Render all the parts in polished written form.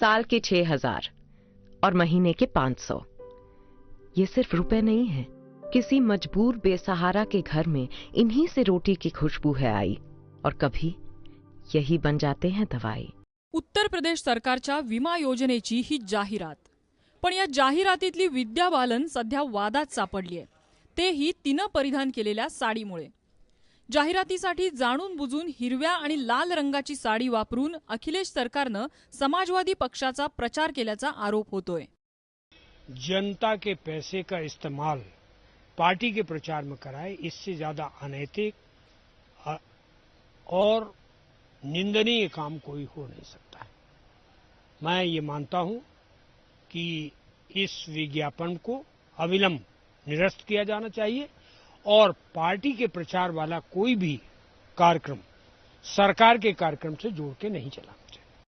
साल के 6,000 और महीने के 500। ये सिर्फ रुपए नहीं है, किसी मजबूर बेसहारा के घर में इन्हीं से रोटी की खुशबू है आई, और कभी यही बन जाते हैं दवाई। उत्तर प्रदेश सरकारच्या विमा योजनेची ही जाहिरात, पण या जाहिरातीतली विद्या बालन सध्या वादात सापडली आहे, तेही तिनं परिधान केलेल्या साडीमुळे। जाहिरातीसाठी जाणून बुजून हिरव्या आणि लाल रंगाची साडी वापरून अखिलेश सरकारनं समाजवादी पक्षाचा प्रचार केल्याचा आरोप होतोय। जनता के पैसे का इस्तेमाल पार्टी के प्रचार में कराए, इससे ज्यादा अनैतिक और निंदनीय काम कोई हो नहीं सकता है। मैं ये मानता हूं कि इस विज्ञापन को अविलंब निरस्त किया जाना चाहिए और पार्टी के प्रचार वाला कोई भी कार्यक्रम सरकार के कार्यक्रम से जोड़ के नहीं चलाना चाहिए।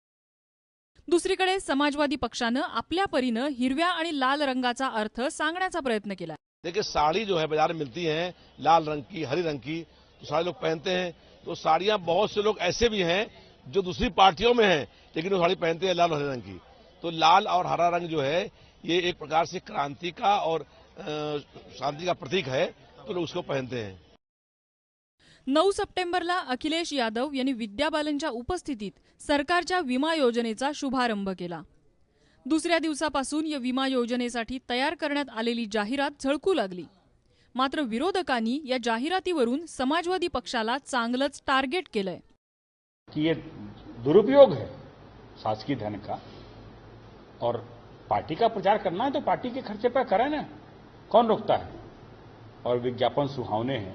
दुसरीकडे समाजवादी पक्षानं आपल्या परीनं हिरव्या आणि लाल रंगाचा अर्थ सांगण्याचा प्रयत्न केला। देखिए, साड़ी जो है बाजार में मिलती है लाल रंग की, हरी रंग की, तो सारे लोग पहनते हैं। तो साड़ियां बहुत से लोग ऐसे भी हैं जो दूसरी पार्टियों में हैं लेकिन वो साड़ी पहनते हैं लाल और हरे रंग की। तो लाल और हरा रंग जो है ये एक प्रकार से क्रांति का और शांति का प्रतीक है, तो लोग उसको पहनते हैं। 9 सप्टेंबरला अखिलेश यादव यांनी विद्या बालनच्या उपस्थितीत सरकारच्या विमा योजनेचा शुभारंभ केला। दुसऱ्या दिवसापासून या विमा योजनेसाठी तयार करण्यात आलेली जाहिरात झळकू लागली। मात्र विरोधकांनी या जाहिरातीवरून समाजवादी पक्षाला चांगलंच टार्गेट केलंय कि ये दुरुपयोग है शासकीय धन का, और पार्टी का प्रचार करना है तो पार्टी के खर्चे पर करें ना, कौन रोकता है। और विज्ञापन सुहावने हैं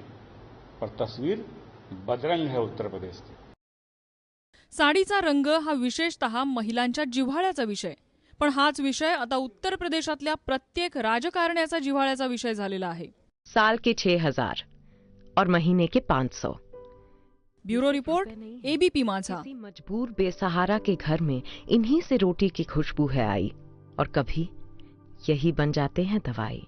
पर तस्वीर बदरंग है उत्तर प्रदेश की। साडीचा रंग हा विशेषतः महिलांच्या जिव्हाळ्याचा विषय, पण हाच विषय आता उत्तर प्रदेशातल्या प्रत्येक राजकारण्याचा जिव्हाळ्याचा विषय झालेला आहे। साल के 6,000 और महीने के 500। ब्यूरो रिपोर्ट, एबीपी माझा। किसी मजबूर बेसहारा के घर में इन्हीं से रोटी की खुशबू है आई, और कभी यही बन जाते हैं दवाई।